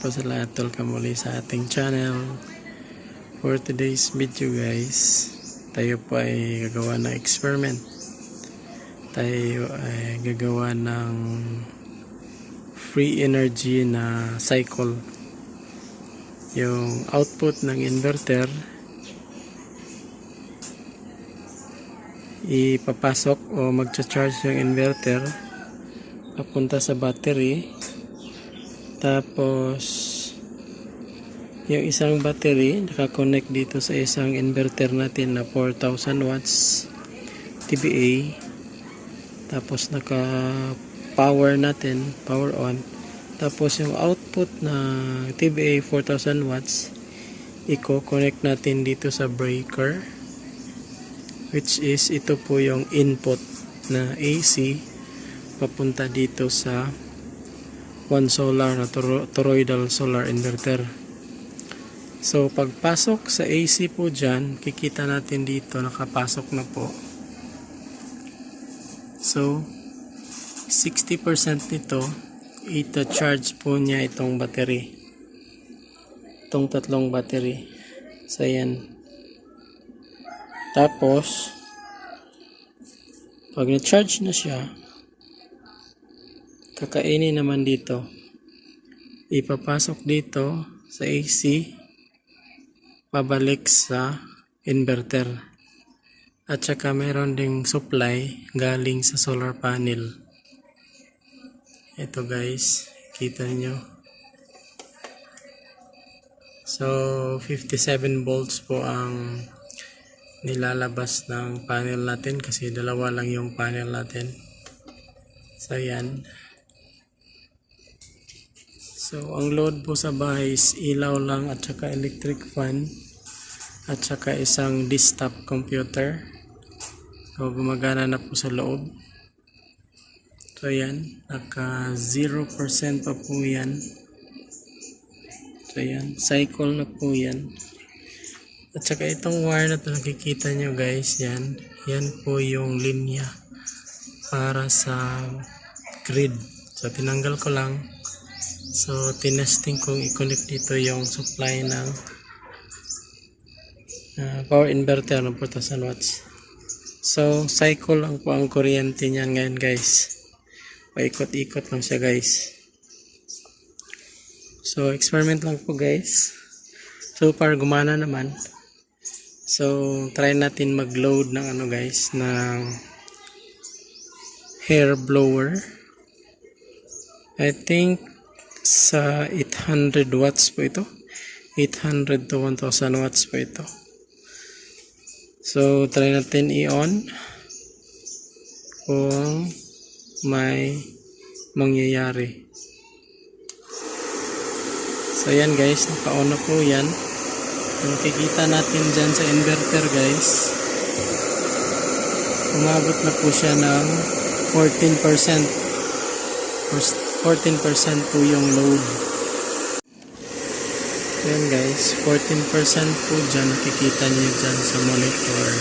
po sa lahat. Welcome muli sa ating channel. For today's video guys, tayo po ay gagawa ng experiment. Tayo ay gagawa ng free energy na cycle. Yung output ng inverter ipapasok o magcha-charge yung inverter papunta sa battery. Tapos yung isang battery naka-connect dito sa isang inverter natin na 4,000 watts TBA. Tapos naka-power natin, power on. Tapos yung output na TBA 4,000 watts i-connect natin dito sa breaker, which is ito po yung input na AC papunta dito sa one solar na toroidal solar inverter. So pagpasok sa AC po dyan, kikita natin dito nakapasok na po. So 60% nito ita-charge po niya itong battery, itong tatlong battery. So yan. Tapos pag na-charge na siya, kakainin naman dito, ipapasok dito sa AC, pabalik sa inverter, at saka meron ding supply galing sa solar panel. Ito guys, kita nyo. So 57 volts po ang nilalabas ng panel natin kasi dalawa lang yung panel natin. So yan. So, ang load po sa bahay is ilaw lang at saka electric fan at saka isang desktop computer. So, gumagana na po sa loob. So, yan. Naka 0% pa po yan. So, yan. Cycle na po yan. At saka itong wire na ito nakikita nyo guys, yan. Yan po yung linya para sa grid. So, tinanggal ko lang. So, tinesting kong i-connect dito yung supply ng power inverter ng 4,000 watts. So, cycle lang po ang kuryente niyan ngayon guys. Paikot-ikot lang siya guys. So, experiment lang po guys. So far, gumana naman. So, try natin mag-load ng ano guys, ng hair blower. I think sa 800 watts po ito, 800 to 1000 watts po ito. So try natin i-on kung may mangyayari. So yan guys, naka-on na po yan. Makikita natin dyan sa inverter guys, umabot na po siya ng 14% po yung load. Ayan guys, 14% po dyan, nakikita nyo dyan sa monitor.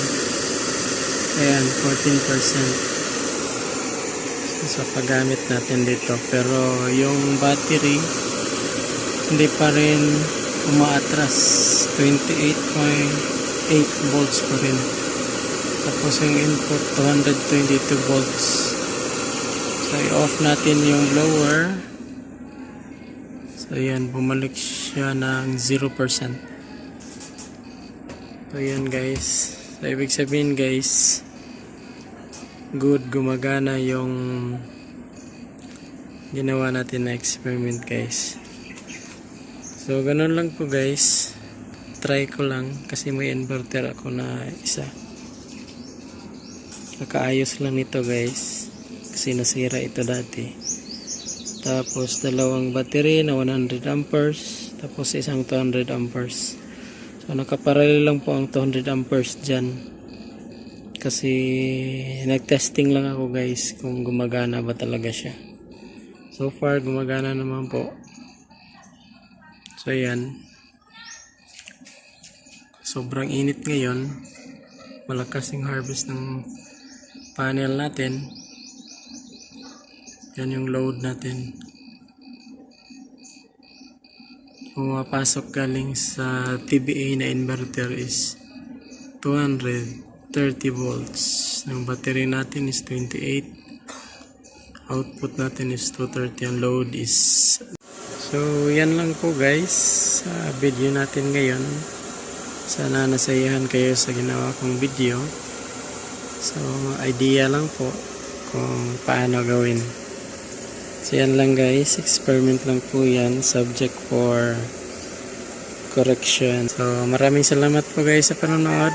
Ayan, 14% sa paggamit natin dito. Pero yung battery hindi pa rin umaatras, 28.8 volts pa rin. Tapos yung input 222 volts. So, i-off natin yung blower. So, ayan, bumalik siya ng 0%. So, ayan guys. So, ibig sabihin guys, good, gumagana yung ginawa natin na experiment guys. So, ganun lang po guys. Try ko lang kasi may inverter ako na isa. Nakaayos lang nito guys. Kasi nasira ito dati. Tapos dalawang battery na 100 amperes, tapos isang 200 amperes. So nakaparallel lang po ang 200 amperes dyan. Kasi nag-testing lang ako guys kung gumagana ba talaga siya. So far gumagana naman po. So yan. Sobrang init ngayon. Malakas yung harvest ng panel natin. Yan yung load natin. pumapasok galing sa TBA na inverter is 230 volts. Ang battery natin is 28. Output natin is 230. Ang load is... So, yan lang po guys sa video natin ngayon. Sana nasayahan kayo sa ginawa kong video. So, idea lang po kung paano gawin. So, yan lang guys. Experiment lang po yan. Subject for correction. So, maraming salamat po guys sa panonood.